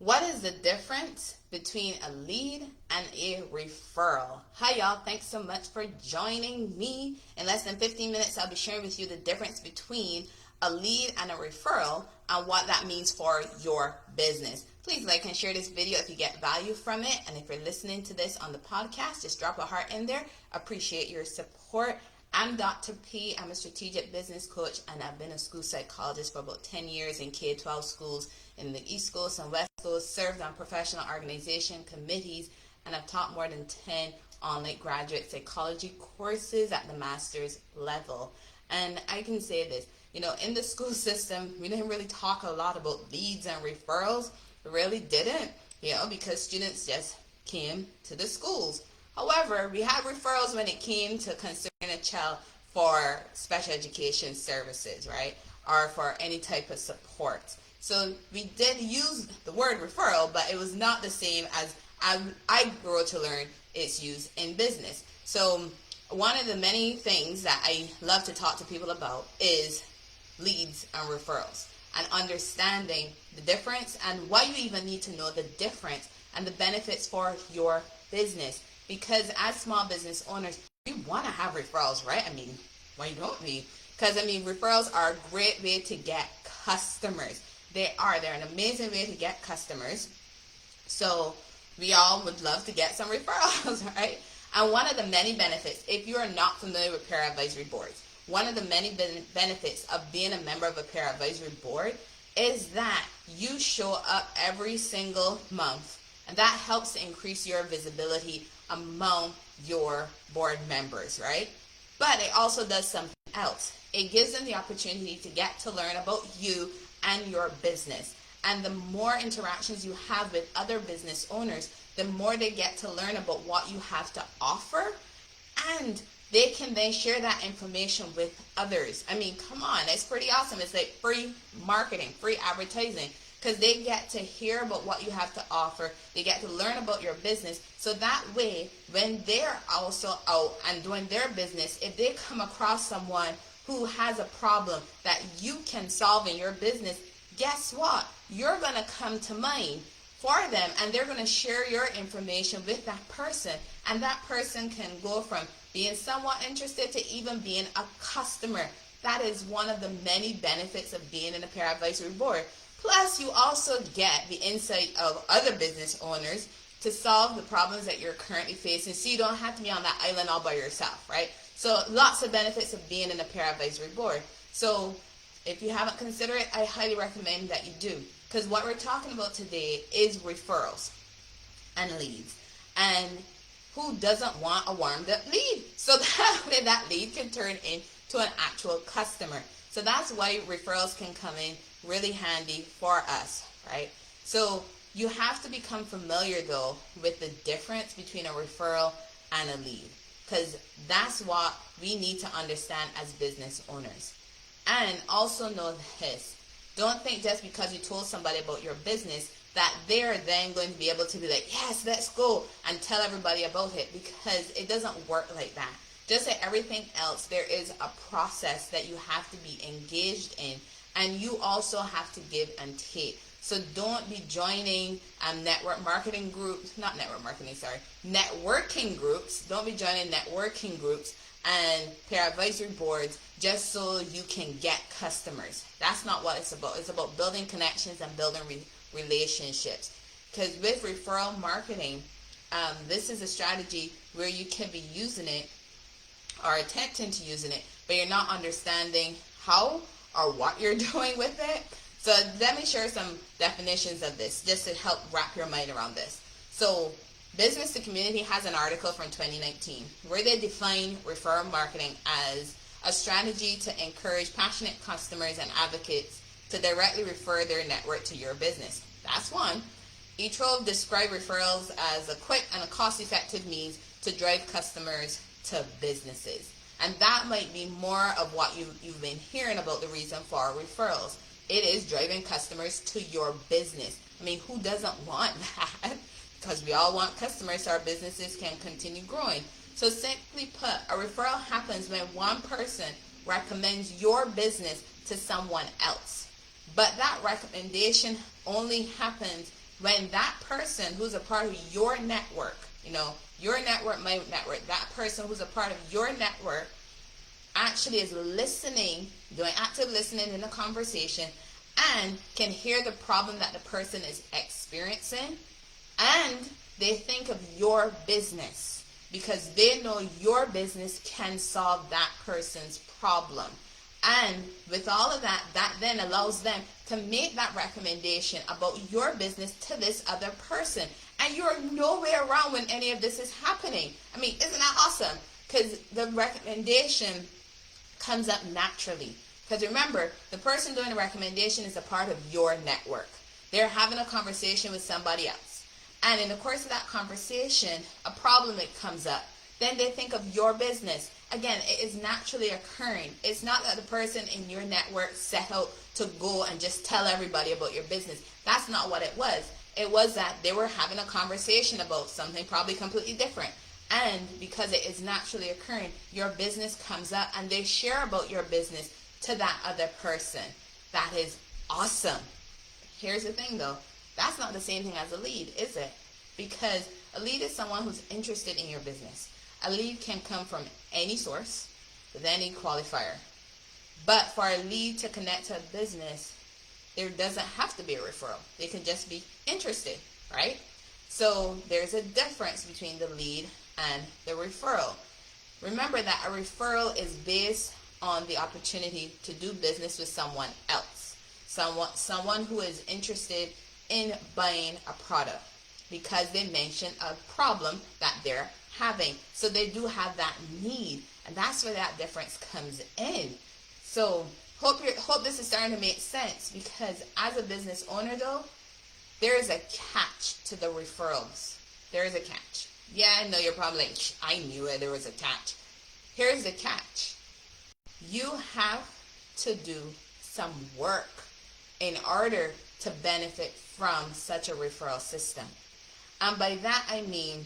What is the difference between a lead and a referral? Hi y'all, thanks so much for joining me. In less than 15 minutes, I'll be sharing with you the difference between a lead and a referral and what that means for your business. Please like and share this video if you get value from it. And if you're listening to this on the podcast, just drop a heart in there. Appreciate your support. I'm Dr. P. I'm a strategic business coach, and I've been a school psychologist for about 10 years in K-12 schools in the East Coast and West Coast, served on professional organization committees, and I've taught more than 10 online graduate psychology courses at the master's level. And I can say this, in the school system, we didn't really talk a lot about leads and referrals. We really didn't, because students just came to the schools. However, we had referrals when it came to considering a child for special education services, right? Or for any type of support. So we did use the word referral, but it was not the same as I grew to learn it's used in business. So one of the many things that I love to talk to people about is leads and referrals, and understanding the difference and why you even need to know the difference and the benefits for your business. Because as small business owners, we want to have referrals, right? Why don't we? Because, referrals are a great way to get customers. They're an amazing way to get customers. So we all would love to get some referrals, right? And one of the many benefits, if you are not familiar with peer advisory boards, one of the many benefits of being a member of a peer advisory board is that you show up every single month. And that helps to increase your visibility among your board members, right? But it also does something else. It gives them the opportunity to get to learn about you and your business. And the more interactions you have with other business owners, the more they get to learn about what you have to offer, and they can then share that information with others. Come on, it's pretty awesome. It's like free marketing, free advertising. Because they get to hear about what you have to offer. They get to learn about your business. So that way, when they're also out and doing their business, if they come across someone who has a problem that you can solve in your business, guess what? You're going to come to mind for them, and they're going to share your information with that person. And that person can go from being somewhat interested to even being a customer. That is one of the many benefits of being in a peer advisory board. Plus, you also get the insight of other business owners to solve the problems that you're currently facing, so you don't have to be on that island all by yourself, right? So lots of benefits of being in a peer advisory board. So if you haven't considered it, I highly recommend that you do, because what we're talking about today is referrals and leads. And who doesn't want a warmed-up lead? So that way that lead can turn into an actual customer. So that's why referrals can come in really handy for us, right? So you have to become familiar, though, with the difference between a referral and a lead, because that's what we need to understand as business owners. And also know this: don't think just because you told somebody about your business that they're then going to be able to be like, yes, let's go and tell everybody about it, because it doesn't work like that. Just like everything else, there is a process that you have to be engaged in, and you also have to give and take. So don't be joining networking groups. Don't be joining networking groups and peer advisory boards just so you can get customers. That's not what it's about. It's about building connections and building relationships. Because with referral marketing, this is a strategy where you can be using it or attempting to using it, but you're not understanding how or what you're doing with it. So let me share some definitions of this just to help wrap your mind around this. So Business to Community has an article from 2019 where they define referral marketing as a strategy to encourage passionate customers and advocates to directly refer their network to your business. That's one. eTrove described referrals as a quick and a cost-effective means to drive customers to businesses. And that might be more of what you've been hearing about the reason for referrals. It is driving customers to your business. Who doesn't want that? Because we all want customers so our businesses can continue growing. So simply put, a referral happens when one person recommends your business to someone else. But that recommendation only happens when that person who's a part of your network, your network, my network, that person who's a part of your network actually is listening, doing active listening in the conversation, and can hear the problem that the person is experiencing, and they think of your business because they know your business can solve that person's problem. And with all of that, that then allows them to make that recommendation about your business to this other person. And you're nowhere around when any of this is happening. I mean, isn't that awesome? Because the recommendation comes up naturally. Because remember, the person doing the recommendation is a part of your network. They're having a conversation with somebody else. And in the course of that conversation, a problem that comes up. Then they think of your business. Again, it is naturally occurring. It's not that the person in your network set out to go and just tell everybody about your business. That's not what it was. It was that they were having a conversation about something probably completely different. And because it is naturally occurring, your business comes up and they share about your business to that other person. That is awesome. Here's the thing though. That's not the same thing as a lead, is it? Because a lead is someone who's interested in your business. A lead can come from any source with any qualifier. But for a lead to connect to a business, there doesn't have to be a referral. They can just be interested, right? So there's a difference between the lead and the referral. Remember that a referral is based on the opportunity to do business with someone else. Someone who is interested in buying a product because they mentioned a problem that they're having. So they do have that need, and that's where that difference comes in. So hope this is starting to make sense, because as a business owner though, there is a catch to the referrals. There is a catch. Yeah, I know you're probably like, I knew it, there was a catch. Here's the catch. You have to do some work in order to benefit from such a referral system. And by that I mean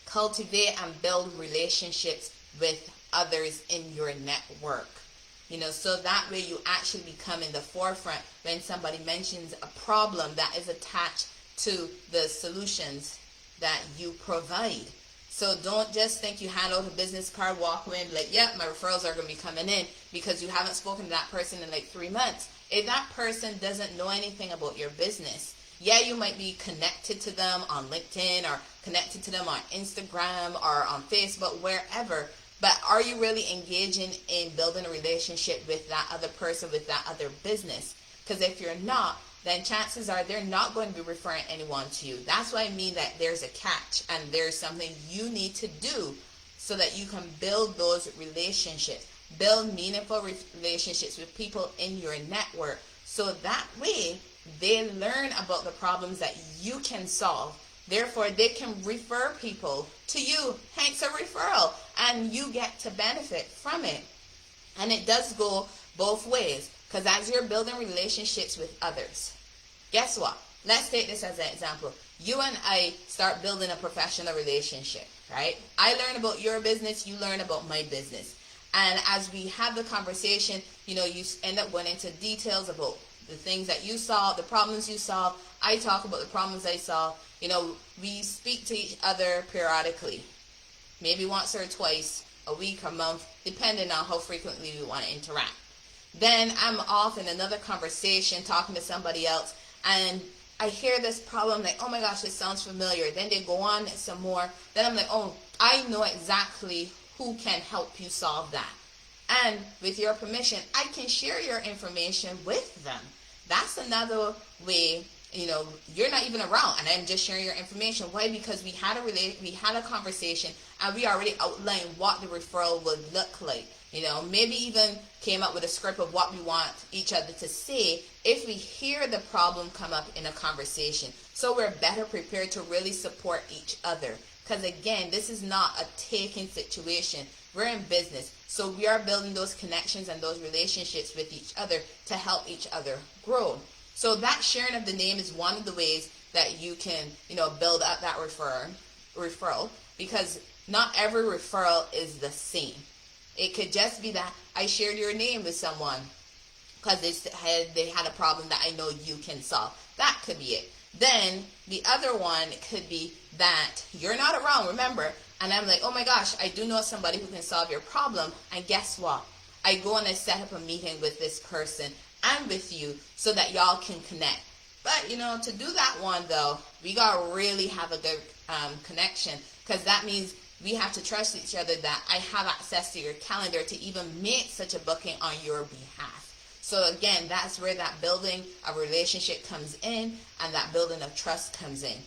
cultivate and build relationships with others in your network. So that way you actually become in the forefront when somebody mentions a problem that is attached to the solutions that you provide. So don't just think you hand out a business card, walk away and be like, yep, my referrals are going to be coming in, because you haven't spoken to that person in like 3 months. If that person doesn't know anything about your business, yeah, you might be connected to them on LinkedIn or connected to them on Instagram or on Facebook, wherever. But are you really engaging in building a relationship with that other person, with that other business? Because if you're not, then chances are they're not going to be referring anyone to you. That's why I mean that there's a catch, and there's something you need to do so that you can build those relationships. Build meaningful relationships with people in your network, so that way they learn about the problems that you can solve. Therefore, they can refer people to you, hence a referral, and you get to benefit from it. And it does go both ways, because as you're building relationships with others, guess what? Let's take this as an example. You and I start building a professional relationship, right? I learn about your business, you learn about my business. And as we have the conversation, you end up going into details about the things that you solve, the problems you solve. I talk about the problems I solve. We speak to each other periodically, maybe once or twice a week or month, depending on how frequently we want to interact. Then I'm off in another conversation talking to somebody else, and I hear this problem, like, oh my gosh, this sounds familiar. Then they go on some more. Then I'm like, oh, I know exactly who can help you solve that. And with your permission, I can share your information with them. That's another way, you're not even around and I'm just sharing your information. Why? Because we had a conversation and we already outlined what the referral would look like. Maybe even came up with a script of what we want each other to say if we hear the problem come up in a conversation. So we're better prepared to really support each other. Because again, this is not a taking situation. We're in business. So we are building those connections and those relationships with each other to help each other grow. So that sharing of the name is one of the ways that you can, build up that referral, because not every referral is the same. It could just be that I shared your name with someone because they had a problem that I know you can solve. That could be it. Then the other one could be that you're not around, remember, and I'm like, oh my gosh, I do know somebody who can solve your problem. And guess what? I go and I set up a meeting with this person and with you so that y'all can connect. But, to do that one, though, we got to really have a good connection, because that means we have to trust each other that I have access to your calendar to even make such a booking on your behalf. So again, that's where that building of relationship comes in and that building of trust comes in.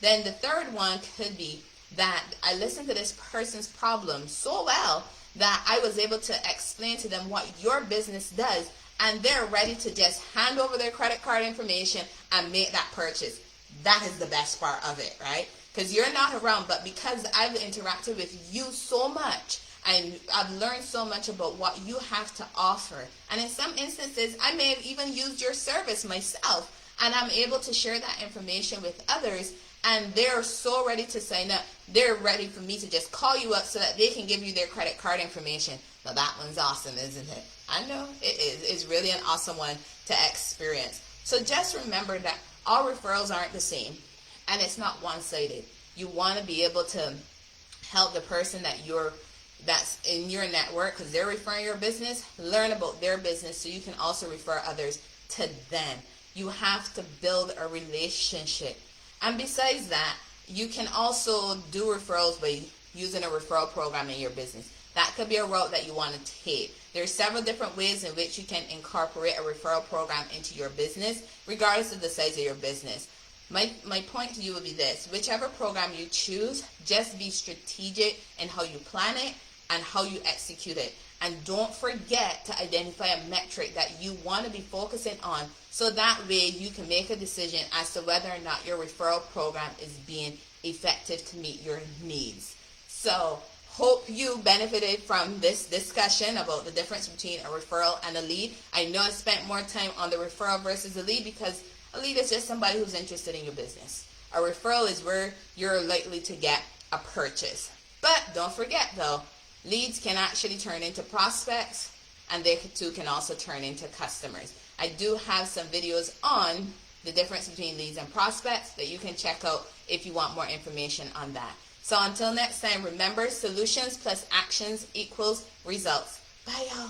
Then the third one could be that I listened to this person's problem so well that I was able to explain to them what your business does, and they're ready to just hand over their credit card information and make that purchase. That is the best part of it, right? Because you're not around, but because I've interacted with you so much, and I've learned so much about what you have to offer. And in some instances, I may have even used your service myself, and I'm able to share that information with others, and they're so ready to sign up. They're ready for me to just call you up so that they can give you their credit card information. Now that one's awesome, isn't it? I know it is. It's really an awesome one to experience. So just remember that all referrals aren't the same, and it's not one-sided. You want to be able to help the person that's in your network, because they're referring your business, learn about their business so you can also refer others to them. You have to build a relationship. And besides that, you can also do referrals by using a referral program in your business. That could be a route that you want to take. There are several different ways in which you can incorporate a referral program into your business, regardless of the size of your business. My point to you would be this: whichever program you choose, just be strategic in how you plan it and how you execute it. And don't forget to identify a metric that you want to be focusing on, so that way you can make a decision as to whether or not your referral program is being effective to meet your needs. So, hope you benefited from this discussion about the difference between a referral and a lead. I know I spent more time on the referral versus a lead because a lead is just somebody who's interested in your business. A referral is where you're likely to get a purchase. But don't forget though, leads can actually turn into prospects, and they too can also turn into customers. I do have some videos on the difference between leads and prospects that you can check out if you want more information on that. So until next time, remember, solutions plus actions equals results. Bye, y'all.